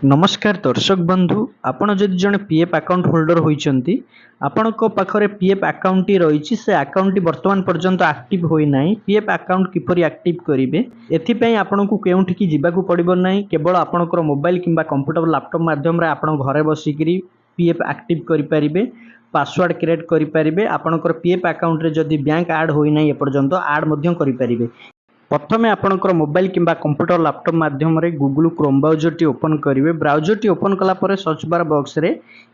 नमस्कार दर्शक बंधु आपण जदि जड़े पीएफ अकाउंट होल्डर होती आपण पाखे पीएफ अकाउंट टी रही से अकाउंट टी वर्तमान पर्यंत एक्टिव होना पीएफ अकाउंट किपर एक्टिव करेंगे एपाई आपन को केउठी जीवाक पड़ो ना केवल आपणकर मोबाइल किंबा कंप्यूटर लैपटॉप माध्यम आप घरे बसिक पीएफ एक्टिव करेंगे पासवर्ड क्रिएट करेंगे आपणकर पीएफ अकाउंट रे जदि बैंक ऐड होना एपर्यंत ऐड करेंगे। प्रथमे आपणकर मोबाइल किंबा कंप्यूटर लैपटॉप माध्यम रे Google Chrome browser T open करेंगे। ब्राउजर टी ओपन कला परे सर्च बार बॉक्स रे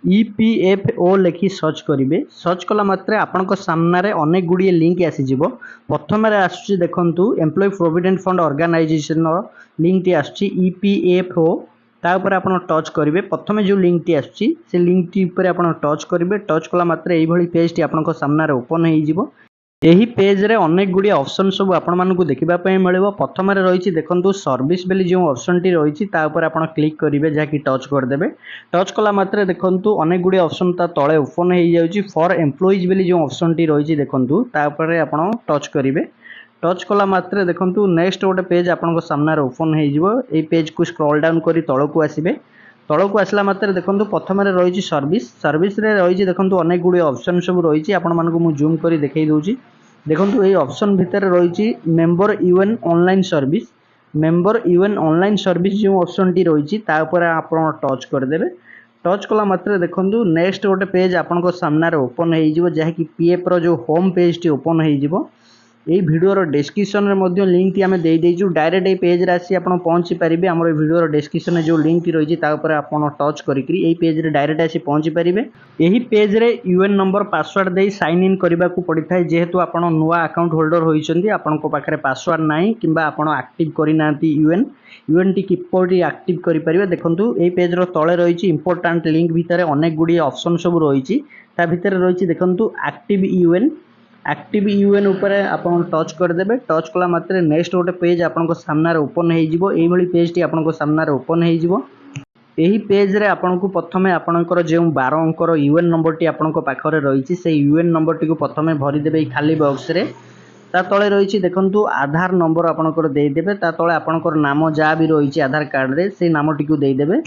ईपीएफओ लिखि सर्च करेंगे। सर्च कला मात्रे आपणक सामना रे अनेक गुडी लिंक आसी जिवो। प्रथमे रे आसुची देखंतु एम्प्लॉय प्रोविडेंट फंड ऑर्गेनाइजेशन रो लिंक टी आसुची ईपीएफओ ता ऊपर आपण टच करेंगे। प्रथमे जो लिंक टी आसुची से लिंक टी ऊपर आपण टच करेंगे। टच कला मात्रे एही भली पेज टी आपणक सामना रे ओपन होई जिवो। यही पेज रे अनेक गुडी ऑप्शन सब आपण मानकु देखिबा पय मिलिबो। प्रथम रे रहिछि देखंतु सर्विस बेली जो ऑप्शन टी रहिछि ता ऊपर आपण क्लिक करिवे जाकि टच कर देबे। टच कला मात्रे देखंतु अनेक गुडी ऑप्शन ता तळे ओपन हेइ जाउछि। फॉर एम्प्लॉइज बेली जो ऑप्शन टी रहिछि देखंतु ता ऊपर आपण टच करिवे। टच कला मात्रे देखंतु नेक्स्ट गोटे पेज आपनको सामना रे ओपन हेइ जिवो। एई पेज को स्क्रॉल डाउन करी तळकु आसीबे। तळकु आसला मात्रे देखंतु प्रथम रे रहिछि सर्विस रे रहिछि देखंतु अनेक गुडी ऑप्शन सब रहिछि। आपण मानकु मु जूम करी देखेइ दउछि। देखंतु एई ऑप्शन भितर रहिछि member UAN online service. Member UAN online service जो ऑप्शन टी रहिछि ता ऊपर आपण टच कर देबे। टच कला मात्रे देखंतु नेक्स्ट गोटे पेज आपनको सामना रे ओपन हेइ जिवो जाहा कि पीएफ रो जो होम पेज टी ओपन हेइ जिवो। एई वीडियो रो डिस्क्रिप्शन रे मध्ये लिंक टी हमें देई देइछु। डायरेक्ट ए पेज रे आसी आपण पहुंची परिबे। हमर वीडियो रो डिस्क्रिप्शन रे जो लिंक टी रहिछि ता ऊपर आपण टच करिकरी एई पेज रे डायरेक्ट आसी पहुंची परिबे। एही पेज रे यूएन नंबर पासवर्ड देई साइन इन करबा को पड़िथाय। जेहेतु आपण नुवा अकाउंट होल्डर होइछन्ती आपण को पाखरे पासवर्ड नाही किंबा आपण एक्टिव करि नांती यूएन टी किपरि एक्टिव करि परिबे। देखंतु एई पेज रो तळे रहिछि इंपोर्टेंट लिंक भितरे अनेक गुडी ऑप्शन सब रहिछि। ता भितरे रहिछि देखंतु एक्टिव यूएन ऊपर आपण टच कर देबे। टच कला मात्रे नेक्स्ट गोटे पेज आपनको सामना रे ओपन हेइ जिवो। एई भली पेज टी आपनको सामना रे ओपन हेइ जिवो। एही पेज रे आपनको प्रथमे आपनकर जे 12 अंकर यूएन नंबर टी आपनको पाखरे रहिछि से यूएन नंबर टी को प्रथमे भरि देबे खाली बॉक्स रे। ता तळे रहिछि देखंतु आधार नंबर आपनकर देइ देबे। ता तळे आपनकर नाम जा भी रहिछि आधार कार्ड रे से नाम टी को देइ देबे।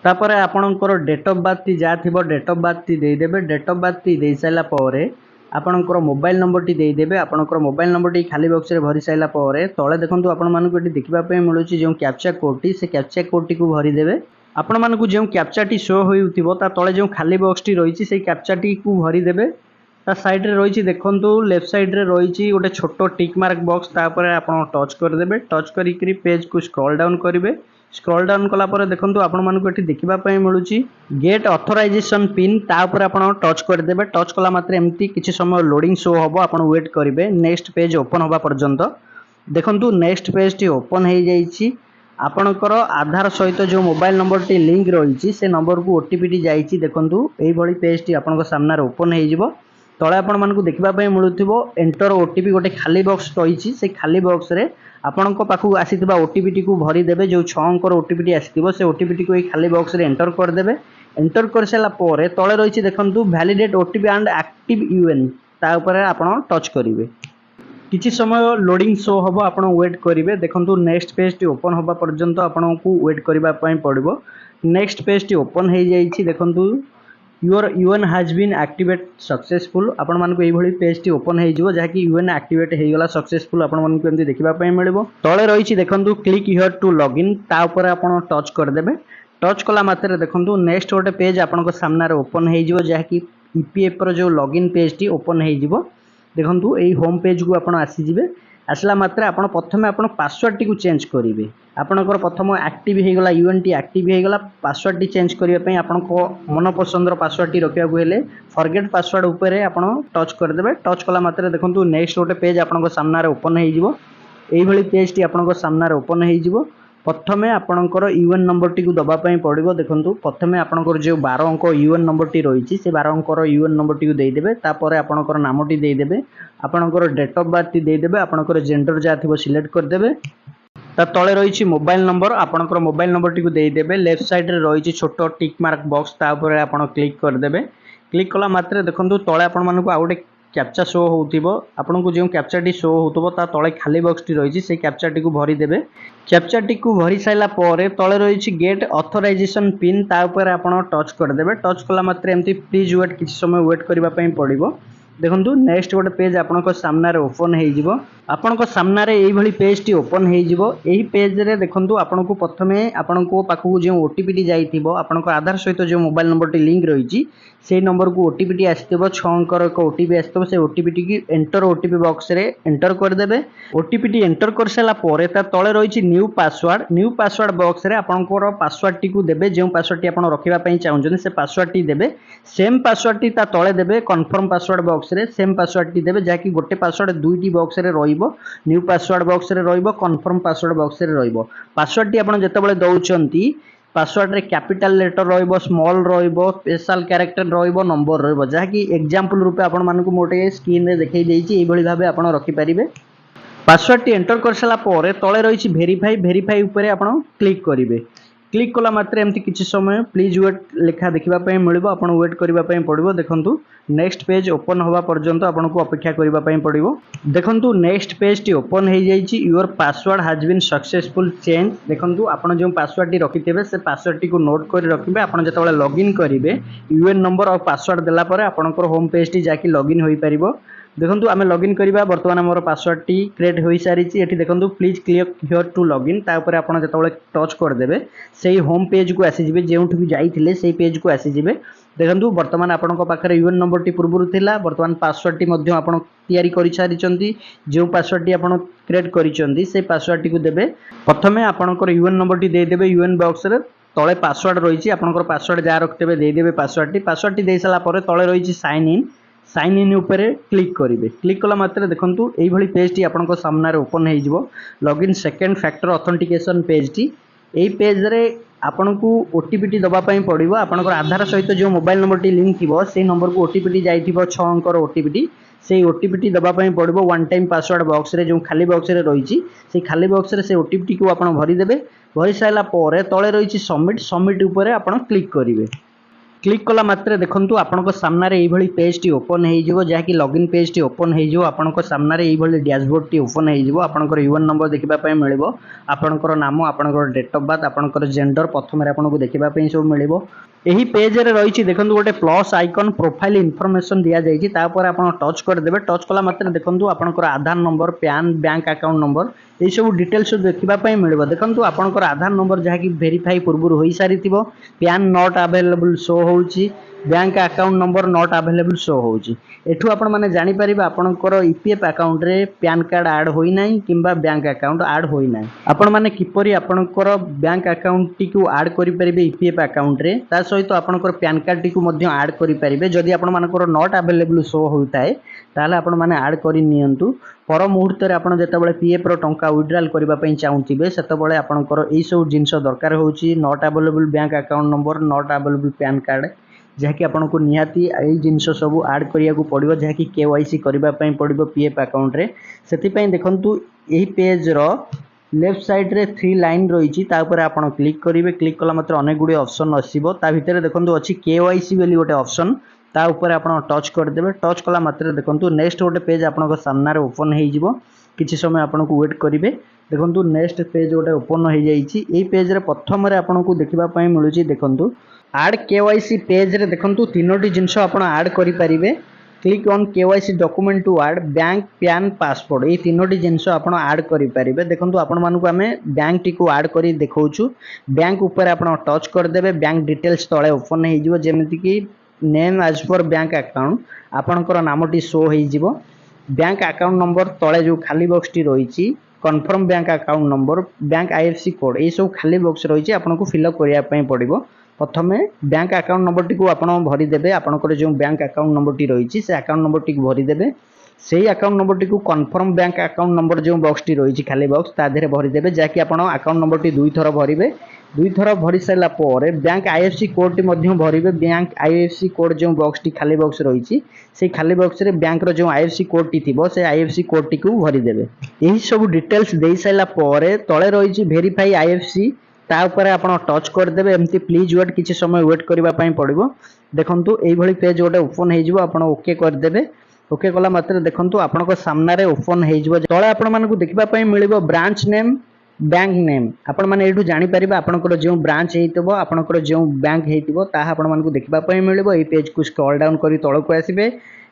तापरे आपनकर डेट ऑफ बर्थ टी जा थिबो डेट ऑफ बर्थ टी देइ देबे। डेट ऑफ बर्थ टी देइ साइला परे आपनकर मोबाइल नंबर टी देइ देबे। आपनकर मोबाइल नंबर टी खाली बॉक्स रे भरि साइला परे तळे देखंतु आपण मानकु एटी देखिबा पय मिलुछि जे कैप्चा कोड टी से कैप्चा कोड टी को भरि देबे। आपण मानकु जे कैप्चा टी शो होइथिबो ता तळे जे खाली बॉक्स टी रहिछि से कैप्चा टी को भरि देबे। ता साइड रे रहिछि देखंतु लेफ्ट साइड रे रहिछि गोटे छोटो टिक मार्क बॉक्स ता ऊपर आपण टच कर देबे। टच करिकरी पेज को स्क्रॉल डाउन करिवे। स्क्रॉल डाउन कला परे देखंतु आपण मानकु एटी देखिबा पय मिलुछि गेट ऑथराइजेशन पिन ता ऊपर आपण टच कर देबे। टच कला मात्रे एम्ति किछि समय लोडिंग शो हबो आपण वेट करिवे नेक्स्ट पेज ओपन होबा पर्यंत। देखंतु नेक्स्ट पेज टी ओपन हेइ जाइछि। आपणकर आधार सहित जो मोबाइल नंबर टी लिंक रही से नंबर को ओटीपी टी जाइछि। देखंतु एई भली पेज टी आपनक सामना रे ओपन हेइ जिवो। तळे आपण मानकु देखिबा पय मिलुथिबो एंटर ओटीपी गोटे खाली बॉक्स रहिछि। से खाली बॉक्स रे आपनक पाखु आसीथिबा ओटीपी टी को भरि देबे। जो 6 अंकर ओटीपी टी आसीथिबो से ओटीपी टी को एई खाली बॉक्स रे एंटर कर देबे। एंटर कर साला परे तळे रहिछि देखंतु validate OTP and active UN ता ऊपर आपण टच करिवे। किछि समय लोडिंग शो हबो आपण वेट करिवे। देखंतु नेक्स्ट पेज टी ओपन होबा पर्यंत आपण को वेट करिबा पय पड़िबो। नेक्स्ट पेज टी ओपन हेइ जाइछि। देखंतु your UN has been activate successful. आपण मानकु एई भली पेज टी ओपन हेइ जिवो जाकि यूएन एक्टिवेट हेइ गला सक्सेसफुल आपण मानकु एमति देखिबा पय मिलिबो। तळे रहिछि देखंतु क्लिक हियर टू लॉगिन ता ऊपर आपण टच कर देबे। टच कला मात्रे देखंतु नेक्स्ट गोटे पेज आपनको सामना रे ओपन हेइ जिवो जाकि ईपीएफ रो जो लॉगिन पेज टी ओपन हेइ जिवो। देखंतु एई होम पेज को आपण आसी जिवे। आसला मात्रे आपण प्रथमे आपण पासवर्ड टी को चेंज करिवे। आपनकर प्रथम एक्टिव हे गला यूएन टी एक्टिव हे गला। पासवर्ड टी चेंज करिया पय आपनको मन पसंदर पासवर्ड टी रखिया को हेले फॉरगेट पासवर्ड ऊपर आपण टच कर देबे। टच कला मात्रे देखंतु नेक्स्ट गोटे पेज आपनको सामना रे ओपन हेइ जिवो। एई भली पेज टी आपनको सामना रे ओपन हेइ जिवो। प्रथमे आपणकर यूएन नंबर टी को दबा पय पड़िबो। देखंतु प्रथमे आपणकर जो 12 अंक यूएन नंबर टी रहिछि से 12 अंकर यूएन नंबर टी को देइ देबे। तापर आपणकर नाम टी देइ देबे। आपणकर डेट ऑफ बर्थ टी देइ देबे। आपणकर जेंडर जा थिबो सिलेक्ट कर देबे। ता तळे रहिछि मोबाइल नंबर। आपणकर मोबाइल नंबर टी को देइ देबे। लेफ्ट साइड रे रहिछि छोटो टिक मार्क बॉक्स ता ऊपर आपण क्लिक कर देबे। क्लिक कला मात्रे देखंतु तळे आपण मानकु आ गोटे कैप्चा शो होउथिबो आपनको जो कैप्चाटी शो होउथबो ता तळे खाली बॉक्सटी रहिछि से कैप्चाटी को भरी देबे। कैप्चाटी को भरी साइला परे तळे रहिछि गेट ऑथराइजेशन पिन ता ऊपर आपण टच कर देबे। टच कला मात्रे एमती प्लीज वेट किछि समय वेट करबा पई पड़िबो। देखंतु नेक्स्ट गोटे पेज आपनको सामने ओपन हो जिवो। आपनको सामने एई भली पेज टी ओपन हो जिवो। एही पेज रे देखंतु आपनको प्रथमे आपनको पाखु जो ओटीपी टी जाइथिबो आपनको आधार सहित जो मोबाइल नंबर टी लिंक रहिछि से नंबर को ओटीपी टी आस्थिबो 6 अंकर एक ओटीपी आस्थिबो। से ओटीपी टी की एंटर ओटीपी बॉक्स रे एंटर कर देबे। ओटीपी टी एंटर कर साला परे ता तळे रहिछि न्यू पासवर्ड बॉक्स रे आपनकर पासवर्ड टी को देबे। जो पासवर्ड टी आपण रखिबा पई चाहुछन से पासवर्ड टी देबे। सेम पासवर्ड टी ता तळे देबे कन्फर्म पासवर्ड बॉक्स रे सेम पासवर्ड टी देबे जाकि गोटे पासवर्ड दुईटी बॉक्स रे रहिबो। न्यू पासवर्ड बॉक्स रे रहिबो कन्फर्म पासवर्ड बॉक्स रे रहिबो। पासवर्ड टी आपण जेतेबेले दउचंती पासवर्ड रे कैपिटल लेटर रहिबो स्मॉल रहिबो स्पेशल कैरेक्टर रहिबो नंबर रहिबो जाकि एग्जांपल रूपे आपण मानकु मोटे स्क्रीन रे देखै देइछि। एई भली भाबे आपण रखि परिबे। पासवर्ड टी एंटर कर साला परे तळे रहिछि वेरीफाई उपरे आपण क्लिक करिवे। क्लिक कला मात्रे एमती किछि समय प्लीज वेट लेखा देखिबा पई मिलिबो। आपण वेट करिबा पई पड़िबो। देखंतु नेक्स्ट पेज ओपन होबा पर्यंत आपनको अपेक्षा करिबा पई पड़िबो। देखंतु नेक्स्ट पेज टी ओपन हो जाइछि। Your password has been successful change. देखंतु आपण जो पासवर्ड टी रखिथिबे से पासवर्ड टी को नोट करि रखिबे। आपण जेतेबेले लॉगिन करिवे यूएन नंबर और पासवर्ड देला परे आपणकर होम पेज टी जाकि लॉगिन होई परिबो। देखंतु आमे लॉगिन करिबा वर्तमान हमर पासवर्ड टी क्रिएट होई सारिछि। एठी देखंतु please click here to login ता ऊपर आपण जेतेबेले टच कर देबे सेही होम पेज को आसी जिवे। जेउठु भी जाइथिले सेही पेज को आसी जिवे। देखंतु वर्तमान आपणक पाखरे यूएन नंबर टी पूर्वरु थिला वर्तमान पासवर्ड टी मध्ये आपण तयारी करि सारिचंती। जो पासवर्ड टी आपण क्रिएट करिचंती से पासवर्ड टी को देबे। प्रथमे आपणकर यूएन नंबर टी दे देबे। यूएन बॉक्स रे तळे पासवर्ड रहिछि आपणकर पासवर्ड जा रखतेबे दे देबे। पासवर्ड टी दे साला परे तळे रहिछि साइन इन ऊपर क्लिक करेंगे। क्लिक कला मात्रे देखंतु एई भली पेज टी आपनको सामने ओपन हो जिवो। Login second factor authentication page टी एई पेज रे आपनको ओटीपी टी दबा पई पड़िबो। आपनकर आधार सहित जो मोबाइल नंबर टी लिंक थिबो से नंबर को ओटीपी टी जाइथिबो 6 अंकर ओटीपी टी से ओटीपी टी दबा पई पड़िबो। वन टाइम पासवर्ड बॉक्स रे जो खाली बॉक्स रे रहिछि से खाली बॉक्स रे से ओटीपी टी को आपण भरि देबे। भरि साइला परे तळे रहिछि सबमिट ऊपर आपण क्लिक करिवे। क्लिक कला मात्रे देखंतु आपनको सामने एई भली पेज टी ओपन हो जिवो जाकि लॉगिन पेज टी ओपन हो जिवो। आपनको सामने एई भली डैशबोर्ड टी ओपन हो जिवो। आपनकर यूएन नंबर देखिबा पई मिलिबो। आपनकर नाम आपनकर डेट ऑफ बर्थ आपनकर जेंडर प्रथम रे आपनको देखिबा पई सब मिलिबो। एही पेज रे रहिछि देखंतु गोटे प्लस आइकन प्रोफाइल इन्फॉर्मेशन दिया जाइछि ता पर आपण टच कर देबे। टच कला मात्रे देखंतु आपनकर Aadhaar number PAN bank account number एई सब डिटेल्स देखिबा पई मिलिबो। देखंतु आपनकर आधार नंबर जहा कि वेरीफाई पूर्व होई सारिथिबो। पैन नॉट अवेलेबल शो होउछि। Bank account number not available show होउछि। एठु आपण माने जानि परिबा आपनकर ईपीएफ अकाउंट रे पैन कार्ड ऐड होई नै किंबा बैंक अकाउंट ऐड होई नै। आपण माने किपरि आपनकर बैंक अकाउंट टी को ऐड करि परिबे ईपीएफ अकाउंट रे ता सहित आपनकर पैन कार्ड टी को मध्ये ऐड करि परिबे। जदि आपण मानकर नॉट अवेलेबल शो होउताए ताले आपण माने ऐड करि नियंतु। पर मुहूर्त रे आपण जेतेबेले पीएफ रो टंका विथड्रॉल करिबा पई चाहुथिबे सेतेबेले आपनकर एई सब जिंस दरकार होउछि। Not available bank account number not available PAN card जहाँकि आपको निहाती यही जिनस सब ऐड करिया को पड़िबो जहाँकि केवाईसी करबा पई पड़िबो पीएफ अकाउंट रे। सेति पई देखंतु एही पेज रो लेफ्ट साइड रे 3 लाइन रहिछि ता ऊपर आपण क्लिक करिवे। क्लिक कला मात्र अनेक गुडी ऑप्शन आसीबो। ता भितरे देखंतु अछि केवाईसी बेली गोटे ऑप्शन ता ऊपर आपण टच कर देबे। टच कला मात्र देखंतु नेक्स्ट गोटे पेज आपनको सामने रे ओपन हो जिवो। किछि समय आपनको वेट करिवे। देखंतु नेक्स्ट पेज गोटे ओपन हो जाइछि। एही पेज रे प्रथम रे आपनको देखिबा पई मिलुछि। देखंतु ऐड केवाईसी पेज रे देखंतु तीनोटी जिंस आपण ऐड करि परिबे। Click on KYC document to add bank PAN passport ए तीनोटी जिंस आपण ऐड करि परिबे। देखंतु आपण मानकु हमें बैंक टी को ऐड करि देखौछु। बैंक ऊपर आपण टच कर देबे। बैंक डिटेल्स तळे ओपन हो जिवो जेमिति कि name as per bank account आपणकर नामटी शो हो जिवो। बैंक अकाउंट नंबर तळे जो खाली बॉक्स टी रहिछि confirm bank account number bank IFC code ए सब खाली बॉक्स रहिछि आपनको फिलअप करिया पई पड़िबो। प्रथमे बैंक अकाउंट नंबर टी को आपण भरि देबे। आपनकर जो बैंक अकाउंट नंबर टी रहिछि से अकाउंट नंबर टी को भरि देबे। सेही अकाउंट नंबर टी को कन्फर्म बैंक अकाउंट नंबर जो बॉक्स टी रहिछि खाली बॉक्स ता देहरे भरि देबे जाकि आपण अकाउंट नंबर टी दुई थर भरिबे। दुई थर भरि साइला परे बैंक आईएफसी कोड टी मध्ये भरिबे। बैंक आईएफसी कोड जो बॉक्स टी खाली बॉक्स रहिछि से खाली बॉक्स रे बैंक रो जो आईएफसी कोड टी थिबो से आईएफसी कोड टी को भरि देबे। एही सब डिटेल्स देई साइला परे तळे रहिछि वेरीफाई आईएफसी ता ऊपर आपण टच कर देबे। एमती प्लीज वेट किछि समय वेट करबा पई पड़िबो। देखंतु एई भली पेज गोटे ओपन हो जिवो। आपण ओके कर देबे। ओके कला मात्र देखंतु आपनको सामना रे ओपन हे जिवो तळे आपण मानकु देखिबा पई मिलिबो ब्रांच नेम बैंक नेम आपण माने एठू जानि परिबा आपनकर जे ब्रांच हेतिबो आपनकर जे बैंक हेतिबो ताहा आपण मानकु देखिबा पई मिलिबो ए पेज को स्क्रॉल डाउन करी तळको आसीबे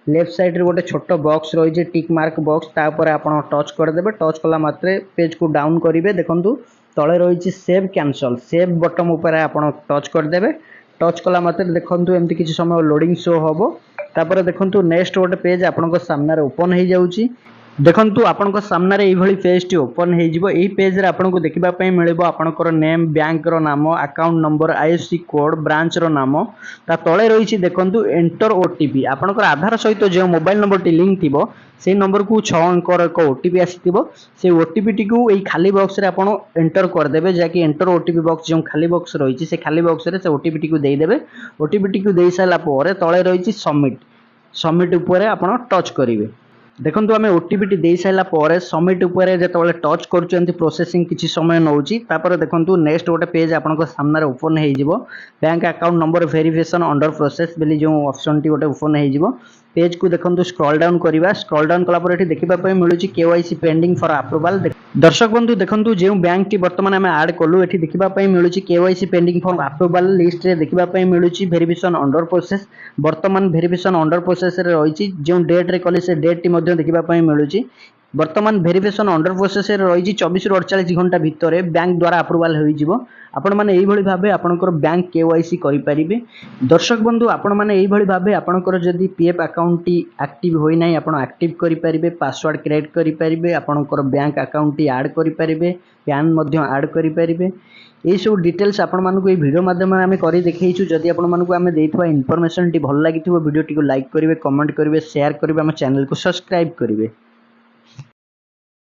लेफ्ट साइड रे गोटे छोटो बॉक्स रही जे टिक मार्क बॉक्स ता ऊपर आपण टच कर देबे टच कला मात्रे पेज को डाउन करिवे देखंतु तळे रही छि सेव कैंसल सेव बटन ऊपर आपण टच कर देबे टच कला मात्रे देखंतु एमति किछि समय लोडिंग शो होबो तापर देखंतु नेक्स्ट गोटे पेज आपनको सामने ओपन हो जाउची देखंतु आपनको सामने एई भली पेज टी ओपन हो जिवो एई पेज रे आपनको देखिबा पई मिलिबो आपनकर नेम बैंक रो नाम account number IFSC code branch रो नाम ता तळे रहिछि देखंतु एंटर ओटीपी आपनकर आधार सहित जो मोबाइल नंबर टी लिंक थिबो से नंबर को 6 अंकर एक ओटीपी आसीथिबो से ओटीपी टी को एई खाली बॉक्स रे आपण एंटर कर देबे जाकि एंटर ओटीपी बॉक्स जो खाली बॉक्स रहिछि से खाली बॉक्स रे से ओटीपी टी को देई देबे ओटीपी टी को देई साला परे तळे रहिछि सबमिट सबमिट ऊपर आपण टच करिवे देखंतु आमे ओटीपी टी देई साइला परे सबमिट ऊपर जेतबेले टच करचंती प्रोसेसिंग किछि समय नउची तापर देखंतु नेक्स्ट गोटे पेज आपनको सामने ओपन हे जिवो bank account number verification under process बेली जो ऑप्शन टी गोटे ओपन हे जिवो पेज को देखंतु स्क्रॉल डाउन करिवा स्क्रॉल डाउन कला पर एठी देखिबा पय मिलुची केवाईसी पेंडिंग फॉर अप्रूवल दर्शक बंधु देखंतु जे बैंक टी वर्तमान आमे ऐड करलु एठी देखिबा पय मिलुची KYC pending for approval list रे देखिबा पय मिलुची वेरिफिकेशन अंडर प्रोसेस वर्तमान वेरिफिकेशन अंडर प्रोसेस रे रहिची जे डेट रे कले से डेट टी मध्ये देखिबा पय मिलुची वर्तमान वेरिफिकेशन अंडर प्रोसेस रे रहिची 24 रु 48 घंटा भितरे बैंक द्वारा अप्रूवल होई जिवो आपण माने एई भली भाबे आपनकर बैंक केवाईसी करि परिबे दर्शक बंधु आपण माने एई भली भाबे आपनकर जदी पीएफ अकाउंट टी एक्टिव होई नै आपण एक्टिव करि परिबे पासवर्ड क्रिएट करि परिबे आपनकर बैंक अकाउंट टी ऐड करि परिबे पैन मध्ये ऐड करि परिबे ए सब डिटेल्स आपण मानकु ए वीडियो माध्यम रे आमे करि देखैछु जदी आपण मानकु आमे देइथवा इन्फॉर्मेशन टी भल लागिथिबो वीडियो टी को लाइक करिवे कमेंट करिवे शेयर करिवे हम चैनल को सब्सक्राइब करिवे।